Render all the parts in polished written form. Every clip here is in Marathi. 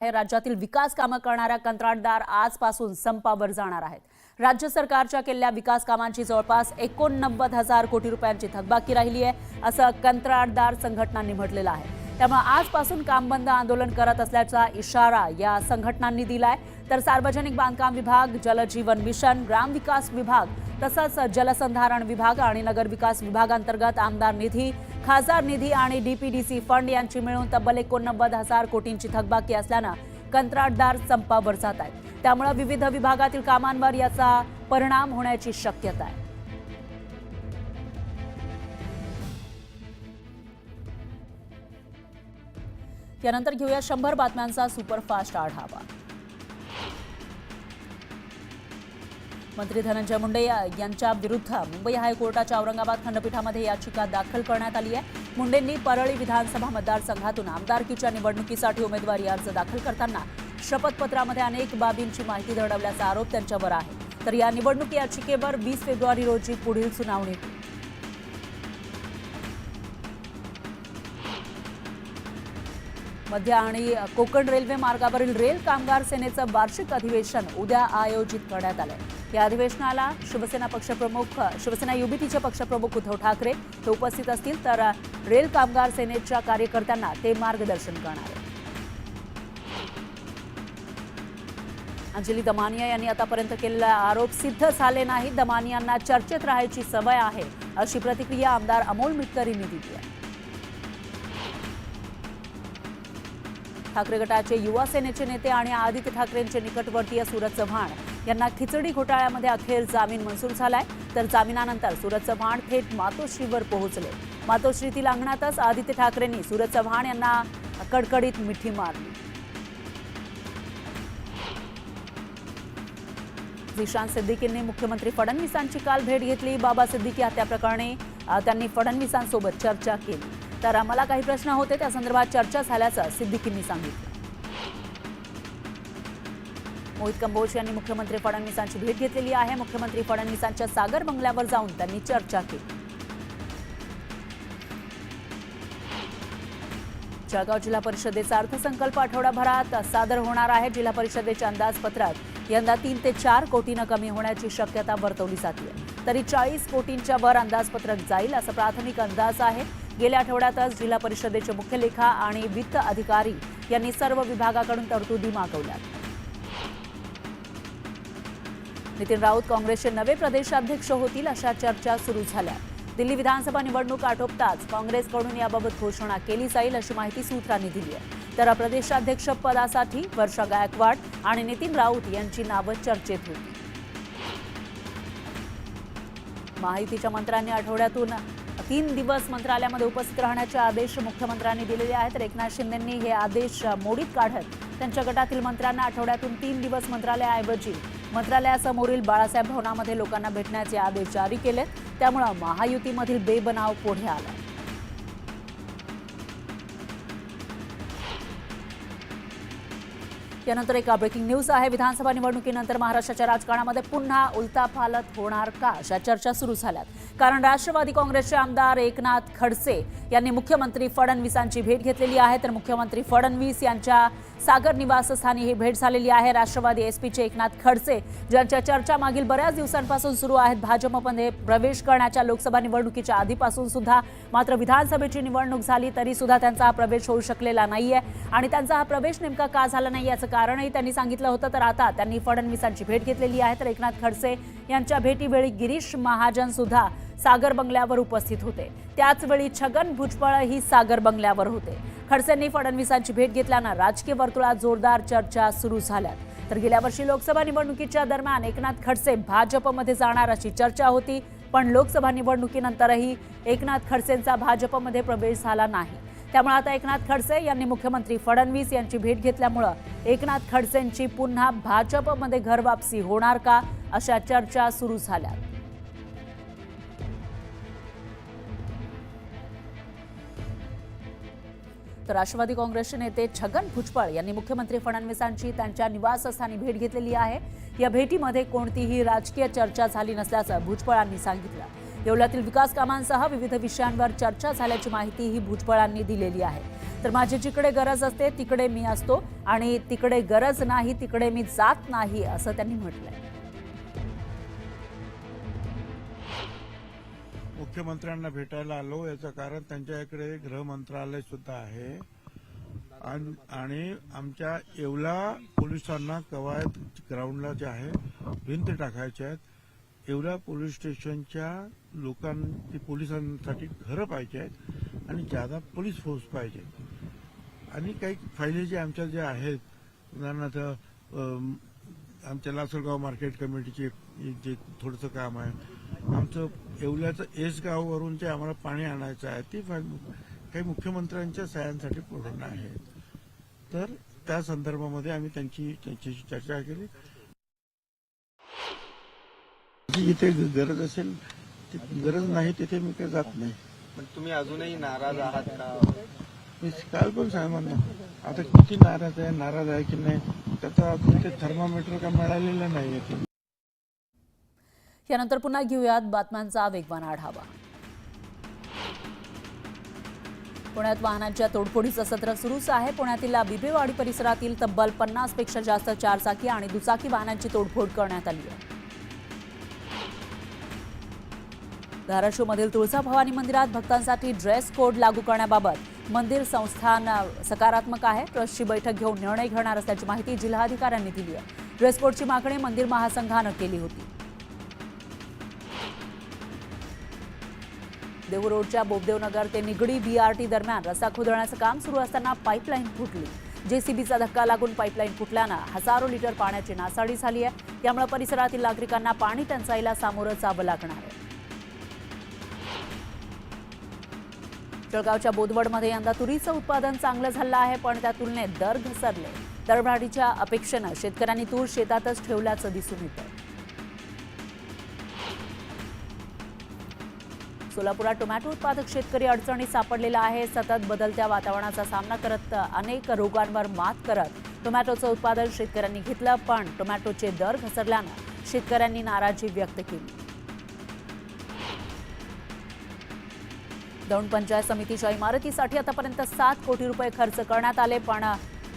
हे राज्यातील विकास कामं करणाऱ्या कंत्राटदार आजपासून संपावर जाणार आहेत। राज्य सरकारच्या केलेल्या विकास कामांची जवळपास 89,000 कोटी रुपयांची थकबाकी राहिली आहे असं कंत्राटदार संघटनांनी म्हटलेलं आहे। त्यामुळे आजपासून काम बंद आंदोलन करत असल्याचा इशारा या संघटनांनी दिलाय। तर सार्वजनिक बांधकाम विभाग, जलजीवन मिशन, ग्रामविकास विभाग तसंच जलसंधारण विभाग आणि नगर विकास विभागांतर्गत आमदार निधी, खासदार निधी आणि डीपीडीसी फंड यांची मिळून तब्बल 89,000 कोटींची थकबाकी असल्यानं कंत्राटदार संपावर जात आहेत। त्यामुळे विविध विभागातील कामांवर याचा परिणाम होण्याची शक्यता आहे। यानंतर घेऊया 100 बातम्यांचा सुपरफास्ट आढावा। मंत्री धनंजय मुंडे यांच्या विरुद्ध मुंबई हायकोर्टाच्या औरंगाबाद खंडपीठामध्ये याचिका दाखल करण्यात आली आहे। मुंडेंनी परळी विधानसभा मतदारसंघातून आमदारकीच्या निवडणुकीसाठी उमेदवारी अर्ज दाखल करताना शपथपत्रामध्ये अनेक बाबींची माहिती दडवल्याचा आरोप त्यांच्यावर आहे। तर या निवडणूक याचिकेवर 20 फेब्रुवारी रोजी पुढील सुनावणी होईल। मध्य आणि कोकण रेल्वे मार्गावरील रेल कामगार सेनेचं वार्षिक अधिवेशन उद्या आयोजित करण्यात आलं आहे। या अधिवेशनाला शिवसेना युबीटीचे पक्षप्रमुख उद्धव ठाकरे हे उपस्थित असतील, तर रेल कामगार सेनेच्या कार्यकर्त्यांना ते मार्गदर्शन करणार आहेत। अंजली दमानिया यांनी आतापर्यंत केलेले आरोप सिद्ध झाले नाही। दमानियांना चर्चेत राहायची सवय आहे अशी प्रतिक्रिया आमदार अमोल मिटकर यांनी दिली आहे। ठाकरे गटाचे युवा सेनेचे नेते आणि आदित्य ठाकरेंचे निकटवर्तीय सूरज चव्हाण यांना खिचडी घोटाळ्यामध्ये अखेर जामीन मंजूर झालाय। तर जामिनानंतर सूरज चव्हाण थेट मातोश्रीवर पोहोचले। मातोश्रीतील अंगणातच आदित्य ठाकरेंनी सूरज चव्हाण यांना कडकडीत मिठी मारली। झिशान सिद्दीकींनी मुख्यमंत्री फडणवीसांची काल भेट घेतली। बाबा सिद्दीकी हत्या प्रकरणी त्यांनी फडणवीसांसोबत चर्चा केली। तर मला काही प्रश्न होते, त्या संदर्भात चर्चा झाल्याचं सिद्दीकींनी सांगितलं। मोहित कंबोज यांनी मुख्यमंत्री फडणवीसांची भेट घेतलेली आहे। मुख्यमंत्री फडणवीसांच्या सागर बंगल्यावर जाऊन त्यांनी चर्चा केली। जळगाव जिल्हा परिषदेचा अर्थसंकल्प आठवडाभरात सादर होणार आहे। जिल्हा परिषदेच्या अंदाजपत्रात यंदा 3 ते 4 कोटींनी कमी होण्याची शक्यता वर्तवली जाते। तरी 40 कोटींच्या वर अंदाजपत्रक जाईल असा प्राथमिक अंदाज आहे। गेल्या आठवड्यातच जिल्हा परिषदेचे मुख्य लेखा आणि वित्त अधिकारी यांनी सर्व विभागाकडून तरतुदी मागवल्या। नितीन राऊत काँग्रेसचे नवे प्रदेशाध्यक्ष होतील अशा चर्चा सुरू झाल्या। दिल्ली विधानसभा निवडणूक आटोपताच काँग्रेसकडून याबाबत घोषणा केली जाईल अशी माहिती सूत्रांनी दिली आहे। तर प्रदेशाध्यक्ष पदासाठी वर्षा गायकवाड आणि नितीन राऊत यांची नावं चर्चेत होती। माहितीच्या मंत्र्यांनी आठवड्यातून 3 दिवस मंत्रालयामध्ये उपस्थित राहण्याचे आदेश मुख्यमंत्र्यांनी दिलेले आहेत। तर एकनाथ शिंदेंनी हे आदेश मोडीत काढत त्यांच्या गटातील मंत्र्यांना आठवड्यातून 3 दिवस मंत्रालयाऐवजी मंत्रालयासमोरील बाळासाहेब भवनामध्ये लोकांना भेटण्याचे आदेश जारी केले। त्यामुळे महायुतीमधील बेबनाव पुढे आला। यानंतर एक ब्रेकिंग न्यूज आहे। विधानसभा निवडणुकीनंतर महाराष्ट्राच्या राजकारणामध्ये पुन्हा उलथापालथ होणार का अशा चर्चा सुरू झाल्यात। कारण राष्ट्रवादी काँग्रेसचे आमदार एकनाथ खडसे यांनी मुख्यमंत्री फडणवीसांची भेट घेतलेली आहे। तर मुख्यमंत्री फडणवीस यांच्या सागर निवासस्थानी ही भेट झालेली आहे। राष्ट्रवादी एसपीचे एकनाथ खडसे ज्यांच्या चर्चा मागील बऱ्याच दिवसांपासून सुरू आहेत भाजपमध्ये प्रवेश करण्याच्या लोकसभा निवडणुकीच्या आधीपासून सुद्धा, मात्र विधानसभेची निवडणूक झाली तरी सुद्धा त्यांचा हा प्रवेश होऊ शकलेला नाहीये आणि त्यांचा हा प्रवेश नेमका का झाला नाही याचं कारणही त्यांनी सांगितलं होतं। तर आता त्यांनी फडणवीसांची भेट घेतलेली आहे। तर एकनाथ खडसे यांच्या भेटीवेळी गिरीश महाजन सुद्धा सागर बंगल्यावर उपस्थित होते। त्याचवेळी छगन भुजबळ ही सागर बंगल्यावर होते। खडसेंनी फडणवीसांची भेट घेतल्यानं राजकीय वर्तुळात जोरदार चर्चा सुरू झाल्या। तर गेल्या वर्षी लोकसभा निवडणुकीच्या दरम्यान एकनाथ खडसे भाजपमध्ये जाणार अशी चर्चा होती, पण लोकसभा निवडणुकीनंतरही एकनाथ खडसेंचा भाजपमध्ये प्रवेश झाला नाही। त्यामुळे आता एकनाथ खडसे यांनी मुख्यमंत्री फडणवीस यांची भेट घेतल्यामुळे एकनाथ खडसेंची पुन्हा भाजपमध्ये घरवापसी होणार का अशा चर्चा सुरू झाल्या। तर राष्ट्रवादी काँग्रेसचे नेते छगन भुजबळ यांनी मुख्यमंत्री फडणवीसांची त्यांच्या निवासस्थानी भेट घेतलेली आहे। या भेटीमध्ये कोणतीही राजकीय चर्चा झाली नसल्याचं भुजबळांनी सांगितलं। येवल्यातील विकास कामांसह विविध विषयांवर चर्चा झाल्याची माहितीही भुजबळांनी दिलेली आहे. तर माझी जिकडे गरज असते तिकडे मी असतो आणि तिकडे गरज नाही तिकडे मी जात नाही असं त्यांनी म्हटलंय. मुख्यमंत्र्यांना भेटायला आलो याचं कारण त्यांच्याकडे गृह मंत्रालय सुद्धा आहे आणि आमच्या येवला पोलिसांना कवायत ग्राउंडला जे आहे भिंत टाकायच्या आहेत. येवला पोलीस स्टेशनच्या लोकांनी पोलिसांसाठी घरं पाहिजे आहेत आणि ज्यादा पोलीस फोर्स पाहिजे आणि काही फायली जे आमच्या जे आहेत उदाहरणार्थ आमच्या लासलगाव मार्केट कमिटीचे जे थोडंसं काम आहे आमचं येवल्याचं एस गाववरून जे आम्हाला पाणी आणायचं आहे ती काही मुख्यमंत्र्यांच्या सह्यांसाठी पूर्ण आहे. तर त्या संदर्भामध्ये आम्ही त्यांच्याशी चर्चा केली. जिथे गरज असेल गरज नाही तिथे मी काही जात नाही. पण तुम्ही अजूनही नाराज आहात का? मी काल पण सांगणार ना आता किती नाराज आहे की नाही त्याचा अजून ते थर्मामीटर का मिळालेलं नाही. यानंतर पुन्हा घेऊयात बातम्यांचा वेगवान आढावा. पुण्यात वाहनांच्या तोडफोडीचं सत्र सुरूच आहे. पुण्यातील बिबेवाडी परिसरातील तब्बल 50 पेक्षा जास्त चारचाकी आणि दुचाकी वाहनांची तोडफोड करण्यात आली आहे. धाराशिवमधील तुळजाभवानी मंदिरात भक्तांसाठी ड्रेस कोड लागू करण्याबाबत मंदिर संस्थान सकारात्मक आहे. ट्रस्टची बैठक घेऊन निर्णय घेणार असल्याची माहिती जिल्हाधिकाऱ्यांनी दिली आहे. ड्रेस कोडची मागणी मंदिर महासंघानं केली होती. देहू बोबदेवनगर ते निगडी BRT दरम्यान रस्ता खोदण्याचं काम सुरू असताना पाईपलाईन फुटली. JCBचा धक्का लागून पाईपलाईन फुटल्यानं हजारो लिटर पाण्याची नासाडी झाली आहे. त्यामुळे परिसरातील नागरिकांना पाणी टंचाईला सामोरं जावं लागणार आहे. जळगावच्या बोदवडमध्ये यंदा तुरीचं उत्पादन चांगलं झालं आहे, पण त्या तुलनेत दर घसरले. दरवाढीच्या अपेक्षेनं शेतकऱ्यांनी तूर शेतातच ठेवल्याचं दिसून येतं. सोलापुरात टोमॅटो उत्पादक शेतकरी अडचणीत सापडलेला आहे. सतत बदलत्या वातावरणाचा सामना करत अनेक रोगांवर मात करत टोमॅटोचं उत्पादन शेतकऱ्यांनी घेतलं, पण टोमॅटोचे दर घसरल्यानं शेतकऱ्यांनी नाराजी व्यक्त केली. दौंड पंचायत समितीच्या इमारतीसाठी आतापर्यंत 7 कोटी रुपये खर्च करण्यात आले, पण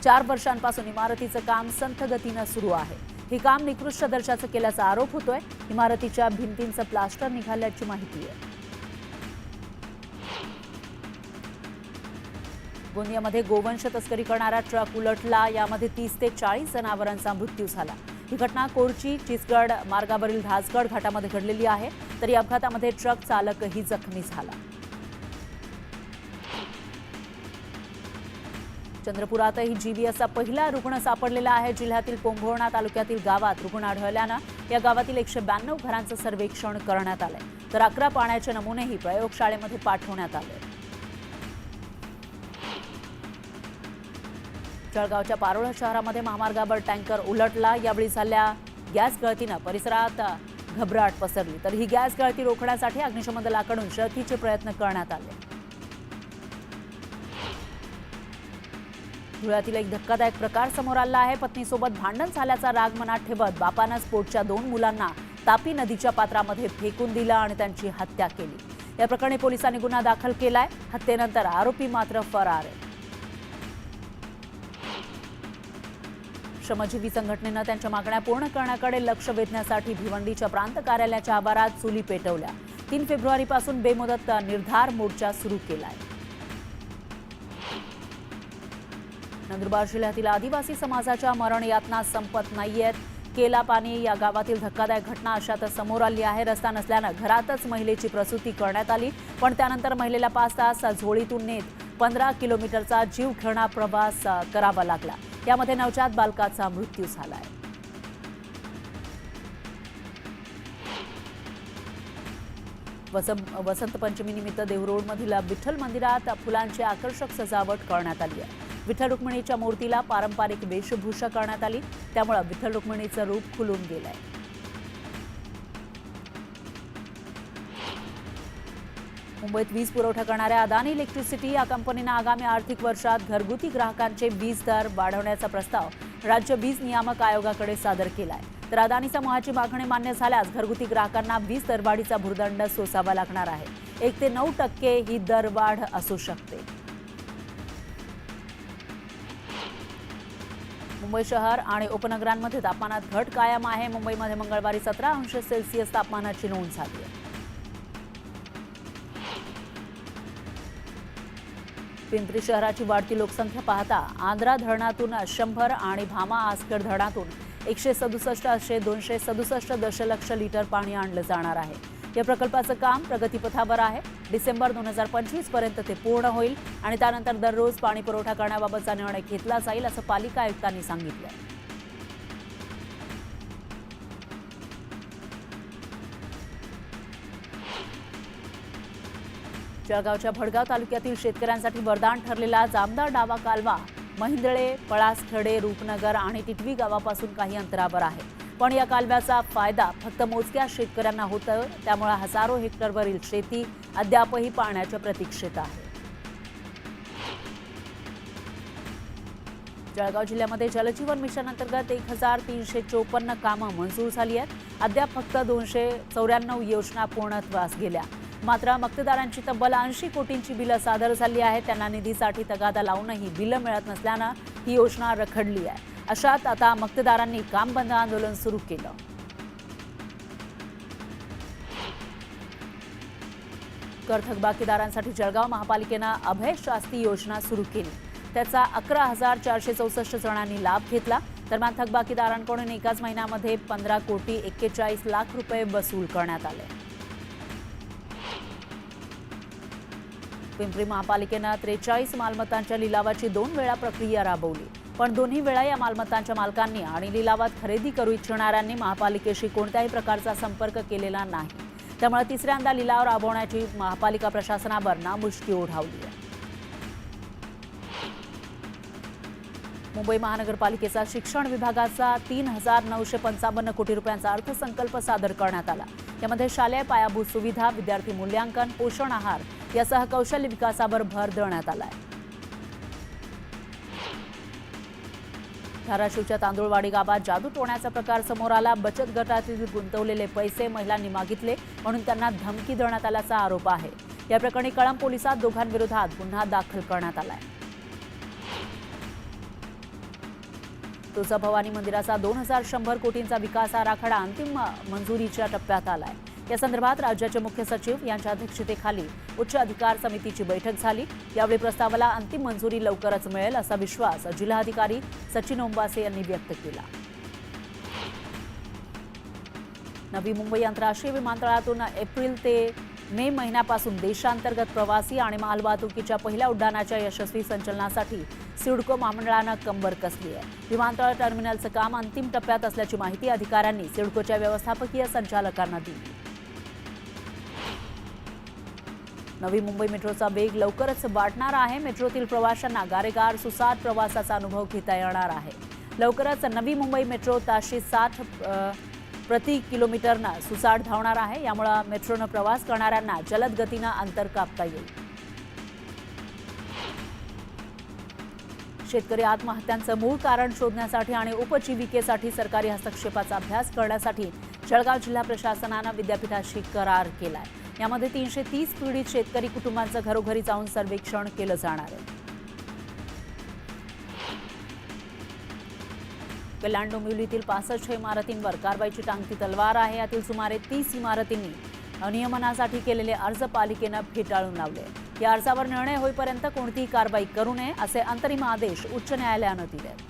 4 वर्षांपासून इमारतीचं काम संथ गतीनं सुरू आहे. हे काम निकृष्ट दर्जाचं केल्याचा आरोप होतोय. इमारतीच्या भिंतींचं प्लास्टर निघाल्याची माहिती आहे. गोंदियामध्ये गोवंश तस्करी करणारा ट्रक उलटला. यामध्ये 30 ते 40 जनावरांचा मृत्यू झाला. ही घटना कोरची चिचगड मार्गावरील धासगड घाटामध्ये घडलेली आहे. तर या अपघातामध्ये ट्रक चालकही जखमी झाला. चंद्रपुरातही GBSचा पहिला रुग्ण सापडलेला आहे. जिल्ह्यातील पोंभुर्णा तालुक्यातील गावात रुग्ण आढळल्यानं या गावातील 192 घरांचं सर्वेक्षण करण्यात आलंय. तर 11 पाण्याचे नमुनेही प्रयोगशाळेमध्ये पाठवण्यात आले. जळगावच्या पारोळा शहरामध्ये महामार्गावर टँकर उलटला. यावेळी झालेल्या गॅस गळतीनं परिसरात घबराट पसरली. तर ही गॅस गळती रोखण्यासाठी अग्निशमन दलाकडून शर्थीचे प्रयत्न करण्यात आले. धुळ्यातील एक धक्कादायक प्रकार समोर आला आहे. पत्नीसोबत भांडण झाल्याचा राग मनात ठेवत बापानंच पोटच्या 2 मुलांना तापी नदीच्या पात्रामध्ये फेकून दिलं आणि त्यांची हत्या केली. या प्रकरणी पोलिसांनी गुन्हा दाखल केलाय. हत्येनंतर आरोपी मात्र फरार आहे. श्रमजीवी संघटनेनं त्यांच्या मागण्या पूर्ण करण्याकडे लक्ष वेधण्यासाठी भिवंडीच्या प्रांत कार्यालयाच्या आवारात चुली पेटवल्या. 3 फेब्रुवारीपासून बेमुदत निर्धार मोर्चा सुरू केलाय. नंदुरबार जिल्ह्यातील आदिवासी समाजाच्या मरण यातना संपत नाहीयेत. केलापानी या गावातील धक्कादायक घटना अशातच समोर आली आहे. रस्ता नसल्यानं घरातच महिलेची प्रसूती करण्यात आली, पण त्यानंतर महिलेला 5 तास झोळीतून नेत 15 किलोमीटरचा जीव घेणा प्रवास करावा लागला. यामध्ये नवजात बालकाचा मृत्यू झालाय. वसंत पंचमीनिमित्त देहूरोडमधील विठ्ठल मंदिरात फुलांची आकर्षक सजावट करण्यात आली आहे. विठ्ठल रुक्मिणीच्या मूर्तीला पारंपरिक वेशभूषा करण्यात आली. त्यामुळे विठ्ठल रुक्मिणीचं रूप खुलून गेलंय. मुंबईत वीज पुरवठा करणाऱ्या अदानी इलेक्ट्रिसिटी या कंपनीनं आगामी आर्थिक वर्षात घरगुती ग्राहकांचे वीज दर वाढवण्याचा प्रस्ताव राज्य वीज नियामक आयोगाकडे सादर केलाय. तर अदानी समूहाची मागणी मान्य झाल्यास घरगुती ग्राहकांना वीज दरवाढीचा भुर्दंड सोसावा लागणार आहे. 1 ते 9% ही दरवाढ असू शकते. मुंबई शहर आणि उपनगरांमध्ये तापमानात घट कायम आहे. मुंबईमध्ये मंगळवारी 17 अंश सेल्सिअस तापमानाची नोंद झाली आहे. पिंपरी शहराची वाढती लोकसंख्या पाहता आंध्रा धरणातून 100 आणि भामा आसखेड धरणातून 167 असे 267 दशलक्ष लिटर पाणी आणलं जाणार आहे. या प्रकल्पाचं काम प्रगतीपथावर आहे. डिसेंबर 2025 पर्यंत ते पूर्ण होईल आणि त्यानंतर दररोज पाणी पुरवठा करण्याबाबतचा निर्णय घेतला जाईल असं पालिका आयुक्तांनी सांगितलं. जळगावच्या भडगाव तालुक्यातील शेतकऱ्यांसाठी वरदान ठरलेला जामदार डावा कालवा महिंदळे, पळासखेडे, रूपनगर आणि टिटवी गावापासून काही अंतरावर आहे. पण या कालव्याचा फायदा फक्त मोजक्या शेतकऱ्यांना होतो. त्यामुळे हजारो हेक्टरवरील शेती अद्यापही पाण्याच्या प्रतीक्षेत आहे. जळगाव जिल्ह्यामध्ये जलजीवन मिशन अंतर्गत 1354 कामं मंजूर झाली आहेत. अद्याप फक्त 294 योजना पूर्णत्वास गेल्या. मात्र मक्तेदारांची तब्बल 80 कोटींची बिलं सादर झाली आहेत. त्यांना निधीसाठी तगादा लावूनही बिलं मिळत नसल्यानं ही योजना रखडली आहे. अशात आता मक्तेदारांनी काम बंद आंदोलन सुरू केलं. कर थकबाकीदारांसाठी जळगाव महापालिकेनं अभय शास्ती योजना सुरू केली. त्याचा 11,464 जणांनी लाभ घेतला. दरम्यान थकबाकीदारांकडून एकाच महिन्यामध्ये 15 कोटी 41 लाख रुपये वसूल करण्यात आले. पिंपरी महापालिकेनं 43 मालमत्तांच्या लिलावाची 2 वेळा प्रक्रिया राबवली. पण दोन्ही वेळा या मालमत्तांच्या मालकांनी आणि लिलावात खरेदी करू इच्छिणाऱ्यांनी महापालिकेशी कोणत्याही प्रकारचा संपर्क केलेला नाही. त्यामुळे तिसऱ्यांदा लिलाव राबवण्याची महापालिका प्रशासनावर नामुष्की ओढावली आहे. मुंबई महानगरपालिकेचा शिक्षण विभागाचा 3,955 कोटी रुपयांचा अर्थसंकल्प सादर करण्यात आला. यामध्ये शालेय पायाभूत सुविधा, विद्यार्थी मूल्यांकन, पोषण आहार यासह कौशल्य विकासावर भर देण्यात आला आहे. धाराशिवच्या तांदूळवाडी गावात जादू टोण्याचा प्रकार समोर आला. बचत गटातील गुंतवलेले पैसे महिलांनी मागितले म्हणून त्यांना धमकी देण्यात आल्याचा आरोप आहे. या प्रकरणी कळंब पोलिसात दोघांविरोधात गुन्हा दाखल करण्यात आला आहे. तुळजाभवानी मंदिराचा 2,100 कोटींचा विकास आराखडा अंतिम मंजुरीच्या टप्प्यात आलाय. या संदर्भात राज्याचे मुख्य सचिव यांच्या अध्यक्षतेखाली उच्च अधिकार समितीची बैठक झाली. यावेळी प्रस्तावाला अंतिम मंजुरी लवकरच मिळेल असा विश्वास जिल्हाधिकारी सचिन ओंबासे यांनी व्यक्त केला. नवी मुंबई आंतरराष्ट्रीय विमानतळातून एप्रिल ते मे महिन्यापासून देशांतर्गत प्रवासी आणि मालवाहतुकीच्या पहिल्या उड्डाणाच्या यशस्वी संचलनासाठी सिडको महामंडळानं कंबर कसली आहे. विमानतळ टर्मिनलचं काम अंतिम टप्प्यात असल्याची माहिती अधिकाऱ्यांनी सिडकोच्या व्यवस्थापकीय संचालकांना दिली. नवी मुंबई मेट्रोचा वेग लवकरच वाढणार आहे. मेट्रोतील प्रवाशांना गारेगार सुसाट प्रवासाचा अनुभव घेता येणार आहे. लवकरच नवी मुंबई मेट्रो ताशी 60 प्रति किलोमीटरनं सुसाट धावणार आहे. यामुळे मेट्रोनं प्रवास करणाऱ्यांना जलद गतीनं अंतर कापता येईल. शेतकरी आत्महत्यांचं मूळ कारण शोधण्यासाठी आणि उपजीविकेसाठी सरकारी हस्तक्षेपाचा अभ्यास करण्यासाठी जळगाव जिल्हा प्रशासनानं विद्यापीठाशी करार केलाय. यामध्ये 330 पीडित शेतकरी कुटुंबांचं घरोघरी जाऊन सर्वेक्षण केलं जाणार आहे. कल्याण डोंबिवलीतील 65 इमारतींवर कारवाईची टांगती तलवार आहे. यातील सुमारे 30 इमारतींनी अनियमनासाठी केलेले अर्ज पालिकेनं फेटाळून लावले. या अर्जावर निर्णय होईपर्यंत कोणतीही कारवाई करू नये असे अंतरिम आदेश उच्च न्यायालयानं दिले.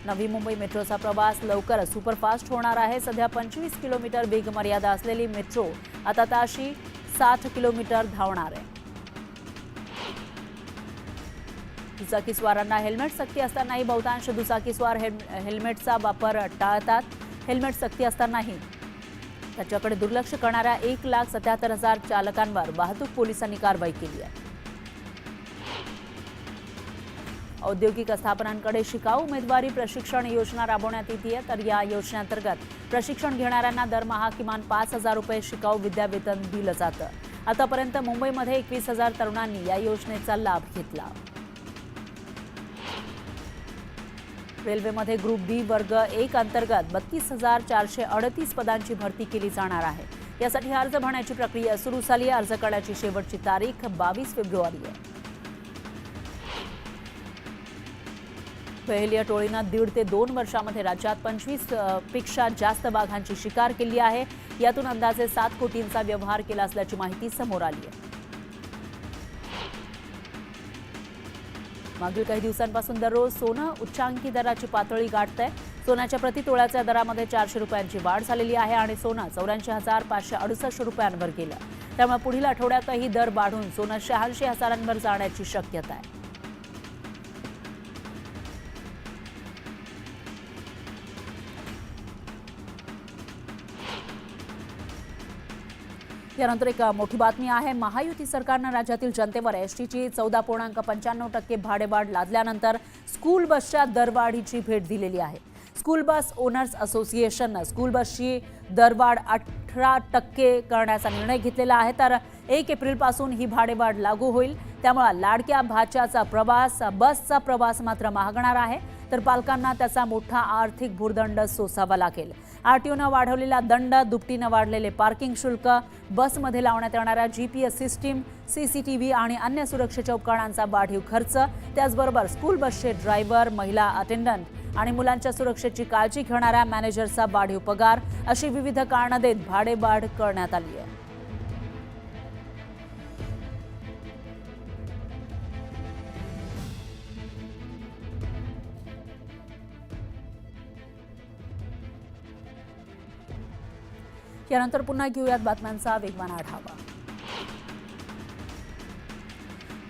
नवी मुंबई मेट्रोचा प्रवास लवकरच सुपरफास्ट होणार आहे. सध्या 25 किलोमीटर वेग मर्यादा असलेली मेट्रो आता ताशी 60 किलोमीटर धावणार आहे. दुचाकीस्वारांना हेल्मेट सक्ती असतानाही बहुतांश दुचाकीस्वार हेल्मेटचा वापर टाळतात. हेल्मेट सक्ती असतानाही त्याच्याकडे दुर्लक्ष करणाऱ्या 1,77,000 चालकांवर वाहतूक पोलिसांनी कारवाई केली आहे. औद्योगिक स्थापनांकडे शिकाऊ उमेदवारी प्रशिक्षण योजना राबवण्यात येते. तर या योजनेअंतर्गत प्रशिक्षण घेणाऱ्यांना दरमहा किमान 5,000 रुपये शिकाऊ विद्यावेतन दिलं जातं। आतापर्यंत मुंबईमध्ये 21,000 तरुणांनी या योजनेचा लाभ घेतला। रेल्वेमध्ये ग्रुप बी वर्ग 1 अंतर्गत 32,438 पदांची भरती केली जाणार आहे। यासाठी अर्ज भरण्याची प्रक्रिया सुरू झाली आहे। अर्ज करण्याची शेवटची तारीख 22 फेब्रुवारी आहे। पहिल्या टोळीनं 1.5 ते 2 वर्षामध्ये राज्यात 25 पेक्षा जास्त वाघांची शिकार केली आहे। यातून अंदाजे 7 कोटींचा व्यवहार केला असल्याची माहिती समोर आली आहे। मागील काही दिवसांपासून दररोज सोनं उच्चांकी दराची पातळी गाठतंय। सोन्याच्या प्रतितोळ्याच्या दरामध्ये 400 रुपयांची वाढ झालेली आहे आणि सोनं 84,568 रुपयांवर गेलं। त्यामुळे पुढील आठवड्यातही दर वाढून सोनं 86,000 जाण्याची शक्यता आहे। यानंतर एक मोठी बातमी आहे। महायुती सरकारनं राज्यातील जनतेवर एसटीची 14.95% भाडेवाढ लादल्यानंतर स्कूल बसच्या दरवाढीची भेट दिलेली आहे। स्कूल बस ओनर्स असोसिएशननं स्कूल बसची दरवाढ 18% करण्याचा निर्णय घेतलेला आहे। तर 1 एप्रिलपासून ही भाडेवाढ लागू होईल। त्यामुळे लाडक्या भाच्याचा प्रवास बसचा प्रवास मात्र महागणार आहे। तर पालकांना त्याचा मोठा आर्थिक भुर्दंड सोसावा लागेल। आरटीओनं वाढवलेला दंड, दुपटीनं वाढलेले पार्किंग शुल्क, बसमध्ये लावण्यात येणाऱ्या जीपीएस सिस्टीम, सीसीटीव्ही आणि अन्य सुरक्षेच्या उपकरणांचा वाढीव खर्च, त्याचबरोबर स्कूल बसचे ड्रायव्हर, महिला अटेंडंट आणि मुलांच्या सुरक्षेची काळजी घेणाऱ्या मॅनेजरचा वाढीव पगार अशी विविध कारणं देत भाडेवाढ करण्यात आली आहे। यानंतर पुन्हा घेऊयात बातम्यांचा वेगवान आढावा।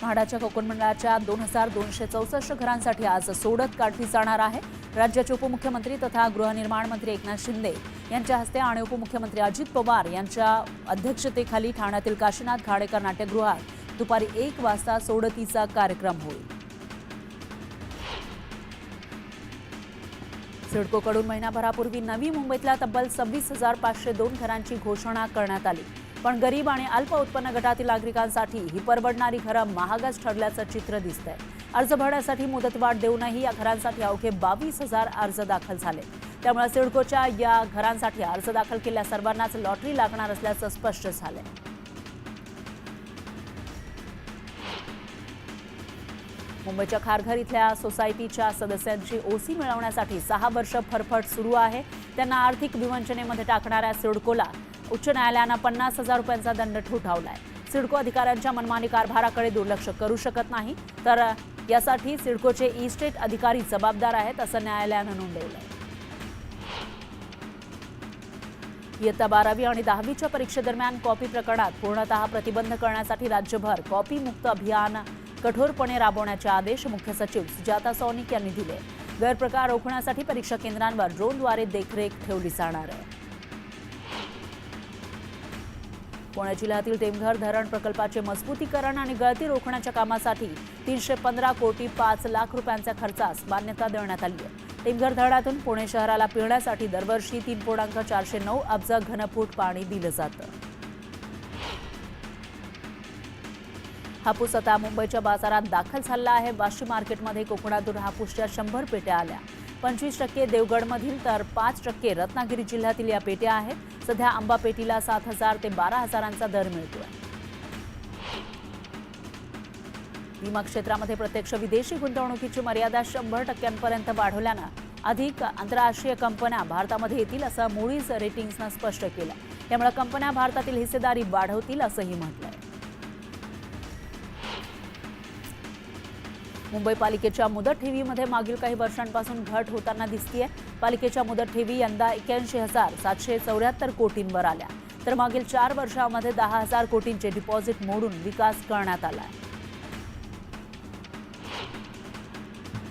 म्हाडाच्या कोकण मंडळाच्या 2,264 घरांसाठी आज सोडत काढली जाणार आहे। राज्याचे उपमुख्यमंत्री तथा गृहनिर्माण मंत्री एकनाथ शिंदे यांच्या हस्ते आणि उपमुख्यमंत्री अजित पवार यांच्या अध्यक्षतेखाली ठाण्यातील काशीनाथ घाडेकर नाट्यगृहात दुपारी 1 वाजता सोडतीचा कार्यक्रम होईल। सिडकोकडून महिनाभरापूर्वी नवी मुंबईतल्या तब्बल 26,502 घरांची घोषणा करण्यात आली, पण गरीब आणि अल्प उत्पन्न गटातील नागरिकांसाठी ही परवडणारी घरं महागच ठरल्याचं चित्र दिसतंय। अर्ज भरण्यासाठी मुदतवाढ देऊनही या घरांसाठी अवघे 22,000 अर्ज दाखल झाले। त्यामुळे सिडकोच्या या घरांसाठी अर्ज दाखल केलेल्या सर्वांनाच लॉटरी लागणार असल्याचं स्पष्ट झालंय। मुंबईच्या खारघर इथल्या सोसायटीच्या सदस्यांची ओसी मिळवण्यासाठी 6 वर्ष फरफट सुरू आहे। त्यांना आर्थिक विवंचनेमध्ये टाकणाऱ्या सिडकोला उच्च न्यायालयानं 50,000 रुपयांचा दंड ठोठावलाय। सिडको अधिकाऱ्यांच्या मनमानी कारभाराकडे दुर्लक्ष करू शकत नाही, तर यासाठी सिडकोचे इस्टेट अधिकारी जबाबदार आहेत असं न्यायालयानं नोंदवलंय। इयत्ता 12वी आणि 10वीच्या परीक्षेदरम्यान कॉपी प्रकरणात पूर्णतः प्रतिबंध करण्यासाठी राज्यभर कॉपी मुक्त अभियान कठोरपणे राबवण्याचे आदेश मुख्य सचिव सुजाता सौनिक यांनी दिले। गैरप्रकार रोखण्यासाठी परीक्षा केंद्रांवर ड्रोनद्वारे देखरेख ठेवली जाणार आहे। पुणे जिल्ह्यातील टेमघर धरण प्रकल्पाचे मजबूतीकरण आणि गळती रोखण्याच्या कामासाठी 315 कोटी 5 लाख रुपयांच्या खर्चास मान्यता देण्यात आली आहे। टेमघर धरणातून पुणे शहराला पिण्यासाठी दरवर्षी 3.409 अब्ज घनफूट पाणी दिलं जातं। हापूस आता मुंबईच्या बाजारात दाखल झाला आहे। वाशी मार्केटमध्ये कोकणातून हापूसच्या 100 पेट्या आल्या। 25% देवगडमधील तर 5% रत्नागिरी जिल्ह्यातील या पेट्या आहेत। सध्या आंबा पेटीला 7,000 ते 12,000चा दर मिळतोय। विमा क्षेत्रामध्ये प्रत्यक्ष विदेशी गुंतवणुकीची मर्यादा 100% वाढवल्यानं अधिक आंतरराष्ट्रीय कंपन्या भारतामध्ये येतील असं मूडीज रेटिंग्सनं स्पष्ट केलं। त्यामुळे कंपन्या भारतातील हिस्सेदारी वाढवतील असंही म्हटलंय। मुंबई पालिकेच्या मुदत ठेवीमध्ये मागील काही वर्षांपासून घट होताना दिसतीये। पालिकेच्या मुदत ठेवी यंदा 81,774 कोटींवर आल्या, तर मागील 4 वर्षांमध्ये 10,000 कोटींचे डिपॉझिट मोडून विकास करण्यात आला।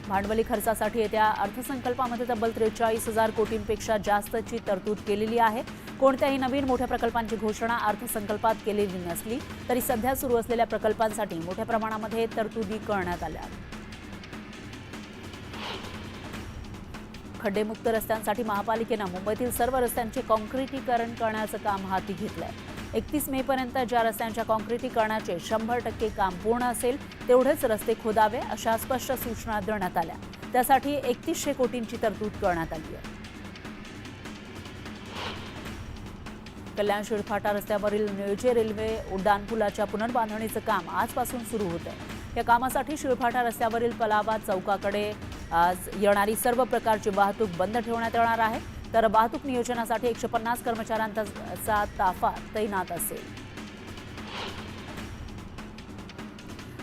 भांडवली खर्चासाठी येत्या अर्थसंकल्पामध्ये तब्बल 43,000 कोटींपेक्षा जास्तची तरतूद केलेली आहे। कोणत्याही नवीन मोठ्या प्रकल्पांची घोषणा अर्थसंकल्पात केलेली नसली तरी सध्या सुरू असलेल्या प्रकल्पांसाठी मोठ्या प्रमाणामध्ये तरतुदी करण्यात आल्या। खड्डेमुक्त रस्त्यांसाठी महापालिकेनं मुंबईतील सर्व रस्त्यांचे काँक्रिटीकरण करण्याचं काम हाती घेतलंय. 31 मे पर्यंत ज्या रस्त्यांच्या काँक्रिटीकरणाचे 100% काम पूर्ण असेल तेवढेच रस्ते खोदावे अशा स्पष्ट सूचना देण्यात आल्या. त्यासाठी 3100 कोटींची तरतूद करण्यात आली आहे. कल्याण शिळफाटा रस्त्यावरील निळजे रेल्वे उड्डाणपुलाच्या पुनर्बांधणीचं काम आजपासून सुरू होत आहे. या कामासाठी शिळफाटा रस्त्यावरील कलाबा चौकाकडे आज येणारी सर्व प्रकारची वाहतूक बंद ठेवण्यात येणार आहे. तर वाहतूक नियोजनासाठी 150 कर्मचाऱ्यांचा ताफा तैनात असेल.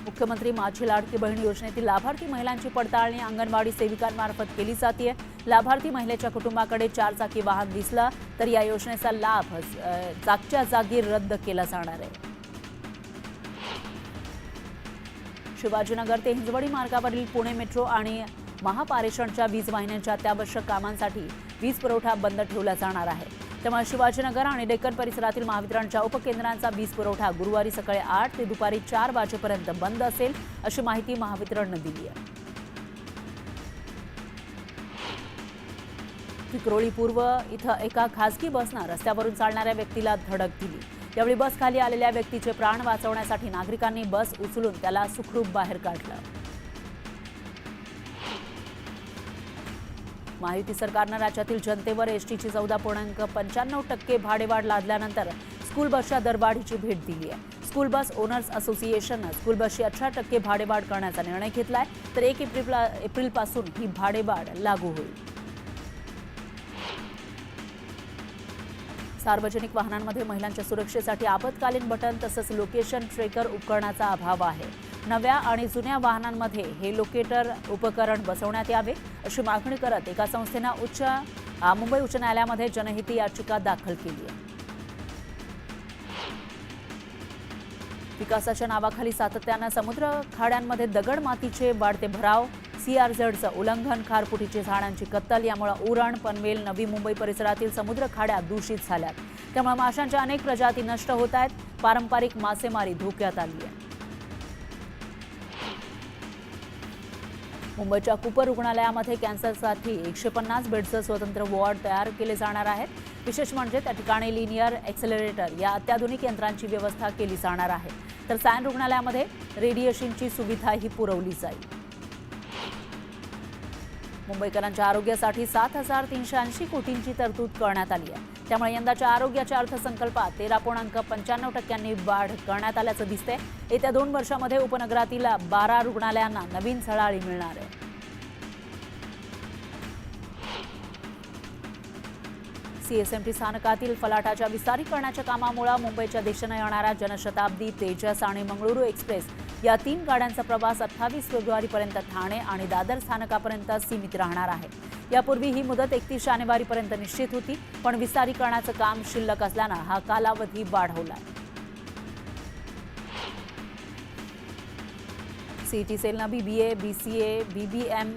मुख्यमंत्री माझी लाडकी बहीण योजनेतील लाभार्थी महिलांची पडताळणी अंगणवाडी सेविकांमार्फत केली जाते. लाभार्थी महिलेच्या कुटुंबाकडे 4 चाकी वाहन दिसलं तर या योजनेचा लाभ जागच्या जागी रद्द केला जाणार आहे. शिवाजीनगर ते हिंजवडी मार्गावरील पुणे मेट्रो आणि महापारेषणच्या वीज वाहिन्यांच्या अत्यावश्यक कामांसाठी वीज पुरवठा बंद ठेवला जाणार आहे. त्यामुळे शिवाजीनगर आणि डेक्कन परिसरातील महावितरणच्या उपकेंद्रांचा वीज पुरवठा गुरुवारी सकाळी 8 ते दुपारी 4 वाजेपर्यंत बंद असेल अशी माहिती महावितरणनं दिली आहे. विक्रोळी पूर्व इथं एका खासगी बसनं रस्त्यावरून चालणाऱ्या व्यक्तीला धडक दिली. यावेळी बस खाली आलेल्या व्यक्तीचे प्राण वाचवण्यासाठी नागरिकांनी बस उचलून त्याला सुखरूप बाहेर काढलं. महायुती सरकारनं राज्यातील जनतेवर एसटीची 14.95% भाडेवाढ लादल्यानंतर स्कूल बसच्या दरवाढीची भेट दिली आहे. स्कूल बस ओनर्स असोसिएशननं स्कूल बसची 18% भाडेवाढ करण्याचा निर्णय घेतलाय. तर 1 एप्रिलपासून ही भाडेवाढ लागू होईल. सार्वजनिक वाहनांमध्ये महिलांच्या सुरक्षेसाठी आपत्कालीन बटन तसंच लोकेशन ट्रेकर उपकरणाचा अभाव आहे. नव्या आणि जुन्या वाहनांमध्ये हे लोकेटर उपकरण बसवण्यात यावे अशी मागणी करत एका संस्थेनं मुंबई उच्च न्यायालयामध्ये जनहित याचिका दाखल केली आहे. विकासाच्या नावाखाली सातत्यानं समुद्र खाड्यांमध्ये दगड मातीचे वाढते भराव, CRZचं उल्लंघन, खारफुटीची झाडांची कत्तल यामुळे उरण, पनवेल, नवी मुंबई परिसरातील समुद्र खाड्या दूषित झाल्यात. त्यामुळे माशांच्या अनेक प्रजाती नष्ट होत आहेत. पारंपरिक मासेमारी धोक्यात आली आहे. मुंबईच्या कूपर रुग्णालयामध्ये कॅन्सरसाठी 150 बेडचं स्वतंत्र वॉर्ड तयार केले जाणार आहेत. विशेष म्हणजे त्या ठिकाणी लिनियर एक्सेलरेटर या अत्याधुनिक यंत्रांची व्यवस्था केली जाणार आहे. तर सायन रुग्णालयामध्ये रेडिएशनची सुविधाही पुरवली जाईल. मुंबईकरांच्या आरोग्यासाठी 7,380 कोटींची तरतूद करण्यात आली आहे. त्यामुळे यंदाच्या आरोग्याच्या अर्थसंकल्पात 13.95% वाढ करण्यात आल्याचं दिसतंय. येत्या 2 वर्षामध्ये उपनगरातील 12 रुग्णालयांना नवीन झळाळी मिळणार आहे. CSMT स्थानकातील फलाटाच्या विस्तारीकरणाच्या कामामुळे मुंबईच्या दिशेने येणाऱ्या जनशताब्दी, तेजस आणि मंगळुरू एक्सप्रेस या 3 गाड्यांचा प्रवास 28 फेब्रुवारीपर्यंत ठाणे आणि दादर स्थानकापर्यंत सीमित राहणार आहे. यापूर्वी ही मुदत 31 जानेवारीपर्यंत निश्चित होती, पण विस्तारीकरणाचं काम शिल्लक असल्यानं हा कालावधी वाढवला. CET सेलनं BBA, BCA, BBM,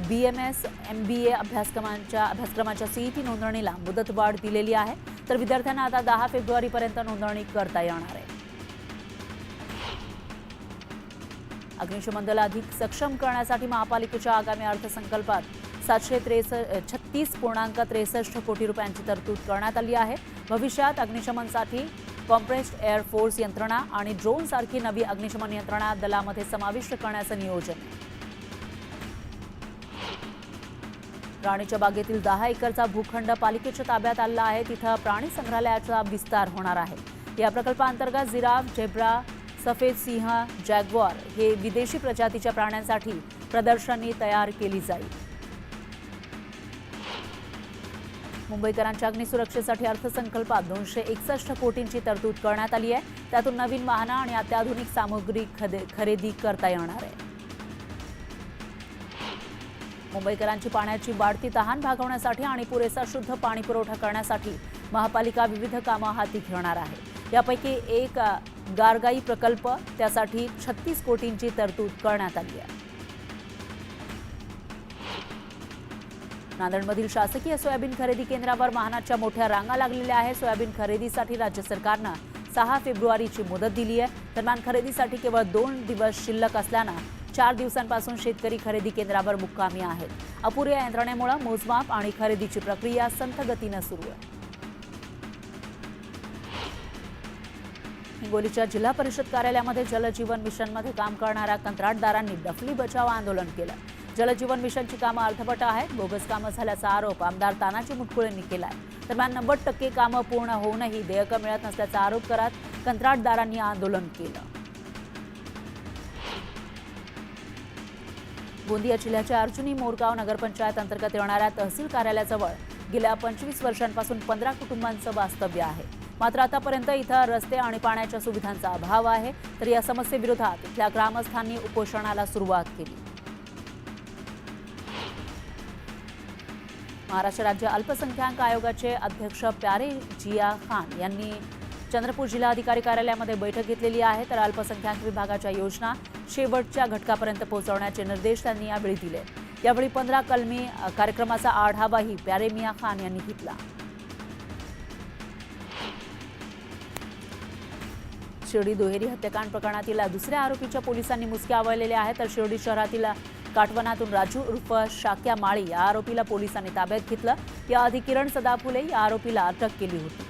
BMS, MBA अभ्यासक्रमाच्या CET नोंदणीला मुदतवाढ दिलेली आहे. तर विद्यार्थ्यांना आता 10 फेब्रुवारीपर्यंत नोंदणी करता येणार आहे. अग्निशमन दल अधिक सक्षम करण्यासाठी महापालिकेच्या आगामी अर्थसंकल्पात 736.63 कोटी रुपयांची तरतूद करण्यात आली आहे. भविष्यात अग्निशमनसाठी कॉम्प्रेस्ड एअर फोर्स यंत्रणा आणि ड्रोन सारखी नवी अग्निशमन यंत्रणा दलामध्ये समाविष्ट करण्याचं नियोजन आहे. राणीच्या बागेतील 10 एकरचा भूखंड पालिकेच्या ताब्यात आला आहे. तिथं प्राणी संग्रहालयाचा विस्तार होणार आहे. या प्रकल्पाअंतर्गत जिराफ, झेब्रा, सफेद सिंह, जॅग्वार हे विदेशी प्रजातीच्या प्राण्यांसाठी प्रदर्शनी तयार केली जाईल. मुंबईकरांच्या अग्निसुरक्षेसाठी अर्थसंकल्पात 261 कोटींची तरतूद करण्यात आली आहे. त्यातून नवीन वाहनं आणि अत्याधुनिक सामुग्री खरेदी करता येणार आहे. मुंबईकरांची पाण्याची वाढती तहान भागवण्यासाठी आणि पुरेसा शुद्ध पाणी पुरवठा करण्यासाठी महापालिका विविध कामं हाती घेणार आहे. यापैकी एक गारगाई प्रकल्प, त्यासाठी 36 कोटींची तरतूद करण्यात आली आहे. नांदेडमधील शासकीय सोयाबीन खरेदी केंद्रावर वाहनाच्या मोठ्या रांगा लागलेल्या आहेत. सोयाबीन खरेदीसाठी राज्य सरकारनं 6 फेब्रुवारीची मुदत दिली आहे. दरम्यान खरेदीसाठी केवळ 2 दिवस शिल्लक असल्यानं 4 दिवसांपासून शेतकरी खरेदी केंद्रावर मुक्कामी आहेत। अपुऱ्या यंत्रणेमुळे मोजमाप आणि खरेदीची प्रक्रिया संथ गतीने सुरू आहे। हिंगोलीच्या जिल्हा परिषद कार्यालयामध्ये जलजीवन मिशनमध्ये काम करणाऱ्या कंत्राटदारांनी डफली बचाव आंदोलन केलं। जलजीवन मिशनची कामं अर्धवट आहेत, बोगस कामं झाल्याचा आरोप आमदार तानाजी मुटकुळेंनी केलाय। दरम्यान 90% कामं पूर्ण होऊनही देयकं मिळत नसल्याचा आरोप करत कंत्राटदारांनी आंदोलन केलं। गोंदिया जिल्ह्याच्या अर्जुनी मोरगाव नगरपंचायत अंतर्गत येणाऱ्या तहसील कार्यालयाजवळ गेल्या 25 वर्षांपासून 15 कुटुंबांचं वास्तव्य आहे। मात्र आतापर्यंत इथं रस्ते आणि पाण्याच्या सुविधांचा अभाव आहे, तर या समस्येविरोधात इथल्या ग्रामस्थांनी उपोषणाला सुरुवात केली। महाराष्ट्र राज्य अल्पसंख्याक आयोगाचे अध्यक्ष प्यारे जिया खान यांनी चंद्रपूर जिल्हाधिकारी कार्यालयामध्ये बैठक घेतलेली आहे, तर अल्पसंख्याक विभागाच्या योजना शेवटच्या घटकापर्यंत पोहोचवण्याचे निर्देश त्यांनी यावेळी दिले। यावेळी 15 कलमी कार्यक्रमाचा आढावाही प्यारे मिया खान यांनी घेतला। शिर्डी दुहेरी हत्याकांड प्रकरणातील दुसऱ्या आरोपीच्या पोलिसांनी मुसक्या आवळलेल्या आहेत, तर शिर्डी शहरातील काटवनातून राजू उर्फ शाक्या माळी या आरोपीला पोलिसांनी ताब्यात घेतलं। याआधी किरण सदाफुले या आरोपीला अटक केली होती।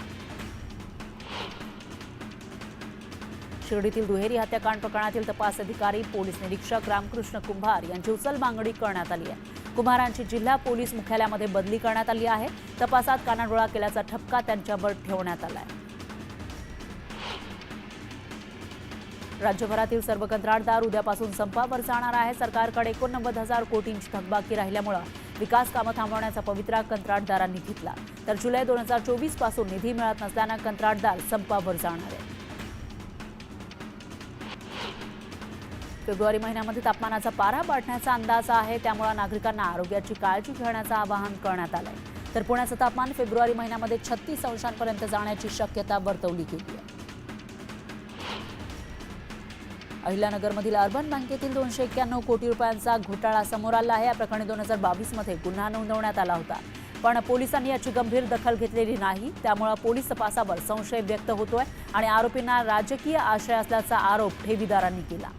शिर्डीतील दुहेरी हत्याकांड प्रकरणातील तपास अधिकारी पोलीस निरीक्षक रामकृष्ण कुंभार यांची उचलबांगडी करण्यात आली आहे। कुंभारांची जिल्हा पोलीस मुख्यालयामध्ये बदली करण्यात आली आहे। तपासात कानाडोळा केल्याचा ठपका त्यांच्यावर ठेवण्यात आला आहे। राज्यभरातील सर्व कंत्राटदार उद्यापासून संपावर जाणार आहे। सरकारकडे 89,000 कोटींची थकबाकी राहिल्यामुळे विकास कामं थांबवण्याचा पवित्रा कंत्राटदारांनी घेतला, तर जुलै 2024 पासून निधी मिळत नसल्यानं कंत्राटदार संपावर जाणार आहे। फेब्रुवारी महिन्यामध्ये तापमानाचा पारा वाढण्याचा अंदाज आहे, त्यामुळे नागरिकांना आरोग्याची काळजी घेण्याचं आवाहन करण्यात आलंय। तर पुण्याचं तापमान फेब्रुवारी महिन्यामध्ये 36 अंशांपर्यंत जाण्याची शक्यता वर्तवली गेली आहे। अहिल्यानगरमधील अर्बन बँकेतील 291 कोटी रुपयांचा घोटाळा समोर आला आहे। या प्रकरणी 2022 मध्ये गुन्हा नोंदवण्यात आला होता, पण पोलिसांनी याची गंभीर दखल घेतलेली नाही। त्यामुळे पोलीस तपासावर संशय व्यक्त होतोय आणि आरोपींना राजकीय आशय असल्याचा आरोप ठेवीदारांनी केला।